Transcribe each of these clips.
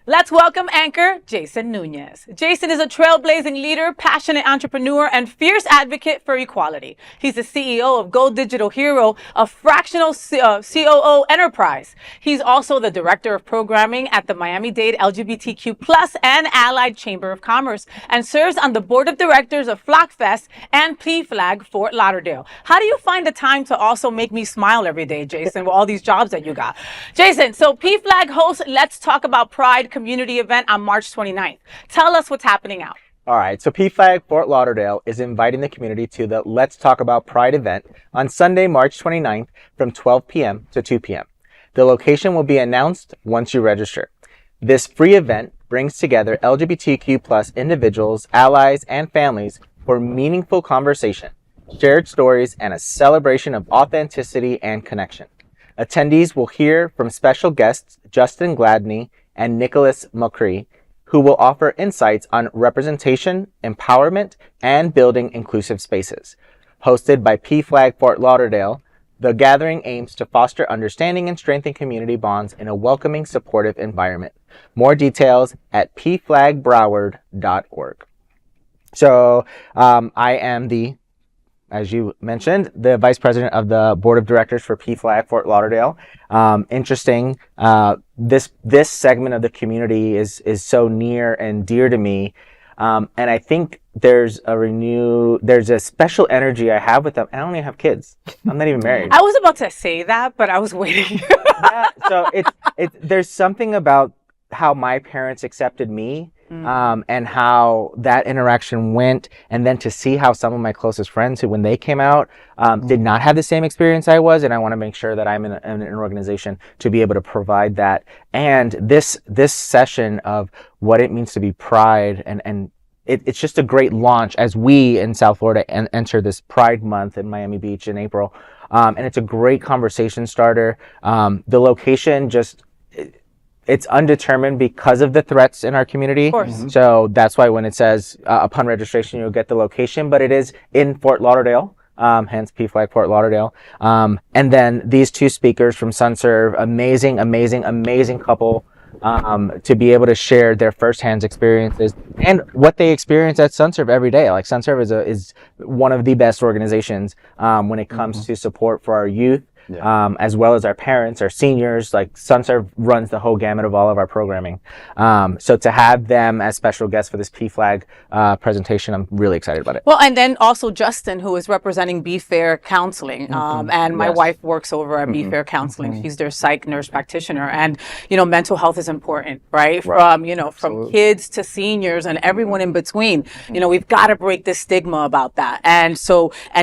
Let's welcome anchor Jason Nunez. Jason is a trailblazing leader, passionate entrepreneur, and fierce advocate for equality. He's the CEO of Go Digital Hero, a fractional COO enterprise. He's also the director of programming at the Miami-Dade LGBTQ plus and Allied Chamber of Commerce, and serves on the board of directors of PFLAG Fest and PFLAG Fort Lauderdale. How do you find the time to also make me smile every day, Jason, with all these jobs that you got? Jason, so PFLAG hosts Let's Talk About Pride community event on March 29th. Tell us what's happening out. All right, so PFLAG Fort Lauderdale is inviting the community to the Let's Talk About Pride event on Sunday, March 29th from 12 p.m. to 2 p.m. The location will be announced once you register. This free event brings together LGBTQ plus individuals, allies, and families for meaningful conversation, shared stories, and a celebration of authenticity and connection. Attendees will hear from special guests Justin Gladney and Makris, who will offer insights on representation, empowerment, and building inclusive spaces. Hosted by PFLAG Fort Lauderdale, the gathering aims to foster understanding and strengthen community bonds in a welcoming, supportive environment. More details at pflagbroward.org. So I am as you mentioned, the vice president of the board of directors for PFLAG Fort Lauderdale. Interesting. This segment of the community is so near and dear to me. And I think there's a special energy I have with them. And I don't even have kids. I'm not even married. I was about to say that, but I was waiting. Yeah, so there's something about how my parents accepted me. And how that interaction went, and then to see how some of my closest friends who, when they came out, did not have the same experience I was, and I want to make sure that I'm in an organization to be able to provide that. And this session of what it means to be Pride, and it's just a great launch as we in South Florida enter this Pride Month in Miami Beach in April, and it's a great conversation starter. The location it's undetermined because of the threats in our community. Of course. So that's why when it says upon registration, you'll get the location, but it is in Fort Lauderdale, hence PFLAG Fort Lauderdale. And then these two speakers from SunServe, amazing couple, to be able to share their firsthand experiences and what they experience at SunServe every day. Like SunServe is one of the best organizations when it comes to support for our youth. Yeah. As well as our parents, our seniors. Like SunServe runs the whole gamut of all of our programming. So to have them as special guests for this PFLAG presentation, I'm really excited about it. Well, and then also Justin, who is representing Be Fair Counseling, and my wife works over at Be Fair Counseling. She's their psych nurse practitioner, and mental health is important, right? From from kids to seniors and everyone in between. We've got to break this stigma about that, and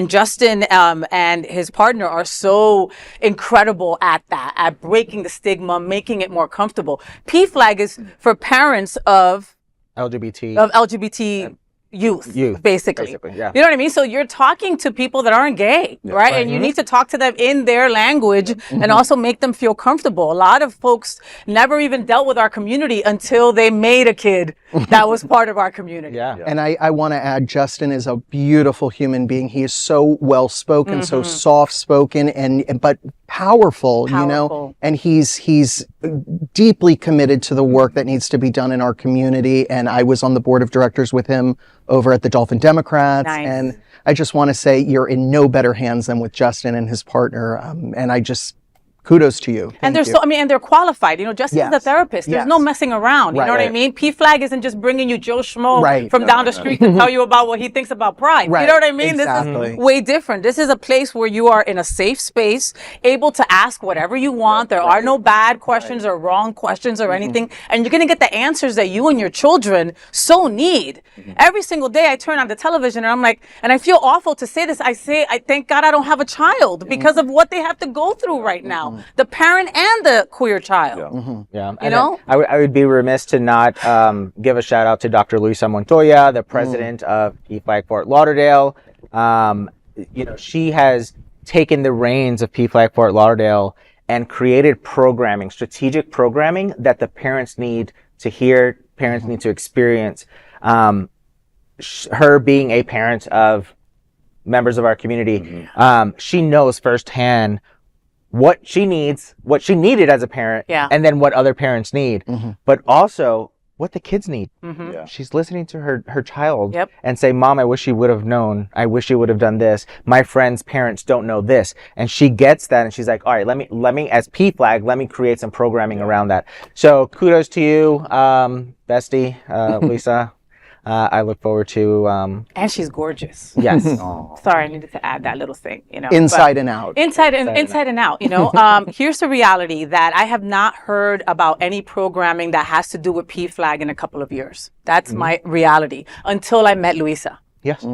Justin and his partner are so incredible at that, at breaking the stigma, making it more comfortable. PFLAG is for parents of LGBT youth, basically. Yeah. You know what I mean? So you're talking to people that aren't gay, right? And you need to talk to them in their language and also make them feel comfortable. A lot of folks never even dealt with our community until they made a kid that was part of our community. Yeah. And I want to add, Justin is a beautiful human being. He is so well-spoken, so soft-spoken, but powerful, and he's deeply committed to the work that needs to be done in our community. And I was on the board of directors with him over at the Dolphin Democrats. Nice. And I just want to say you're in no better hands than with Justin and his partner. And I just kudos to you. And they're qualified. Justin's a therapist. There's no messing around. You know what I mean? PFLAG isn't just bringing you Joe Schmo from down the street to tell you about what he thinks about Pride. You know what I mean? Exactly. This is way different. This is a place where you are in a safe space, able to ask whatever you want. There are no bad questions or wrong questions or anything. And you're going to get the answers that you and your children so need. Every single day I turn on the television and I'm like, and I feel awful to say this. I thank God I don't have a child because of what they have to go through right now. The parent and the queer child. I would be remiss to not give a shout out to Dr. Luisa Montoya, the president of PFLAG Fort Lauderdale. She has taken the reins of PFLAG Fort Lauderdale and created strategic programming that the parents need to hear, parents need to experience. Her being a parent of members of our community, she knows firsthand what she needs, what she needed as a parent, and then what other parents need, but also what the kids need. She's listening to her child and say, Mom, I wish you would have known. I wish you would have done this. My friends' parents don't know this. And she gets that and she's like, all right, let me as PFLAG, let me create some programming around that. So kudos to you, bestie, Lisa. I look forward to and she's gorgeous. Yes. Sorry, I needed to add that little thing, you know. Inside and out. Inside and out, you know. Here's the reality that I have not heard about any programming that has to do with PFLAG in a couple of years. That's my reality until I met Luisa. Yes.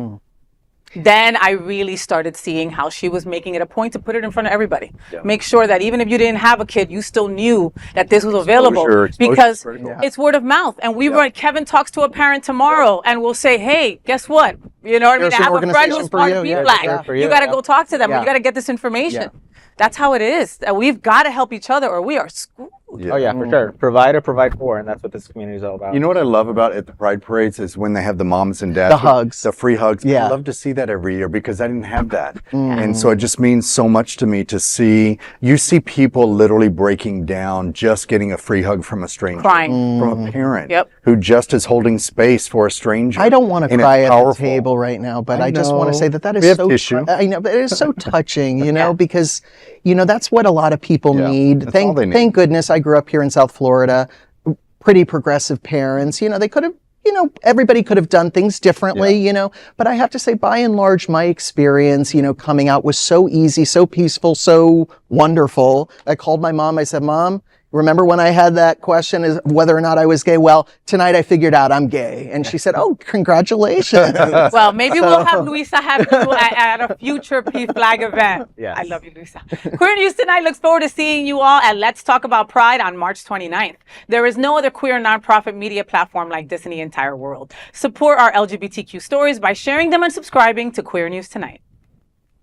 Then I really started seeing how she was making it a point to put it in front of everybody. Make sure that even if you didn't have a kid, you still knew that this was available because it's word of mouth. And Kevin talks to a parent tomorrow and will say, hey, guess what? You know what I mean? I have a friend who's part of PFLAG. You got to go talk to them. You got to get this information. That's how it is. We've got to help each other or we are screwed. Oh yeah, for sure. Provide for, and that's what this community is all about. You know what I love about at the Pride Parades is when they have the moms and dads. The hugs. The free hugs. Yeah. I love to see that every year because I didn't have that. And so it just means so much to me to see, you see people literally breaking down just getting a free hug from a stranger. Crying. From a parent who just is holding space for a stranger. I don't want to cry at the table right now, but I just want to say that is so I know, but it is so touching, you know, because you know that's what a lot of people need. Thank goodness I grew up here in South Florida. Pretty progressive parents. You know, they could have, you know, everybody could have done things differently, you know, but I have to say by and large, my experience, you know, coming out was so easy, so peaceful, so wonderful. I called my mom. I said, Mom, remember when I had that question is whether or not I was gay? Well, tonight I figured out I'm gay. And she said, oh, congratulations. Well, maybe we'll have Luisa have you at a future PFLAG event. Yes. I love you, Luisa. Queer News Tonight looks forward to seeing you all at Let's Talk About Pride on March 29th. There is no other queer nonprofit media platform like this in the entire world. Support our LGBTQ stories by sharing them and subscribing to Queer News Tonight.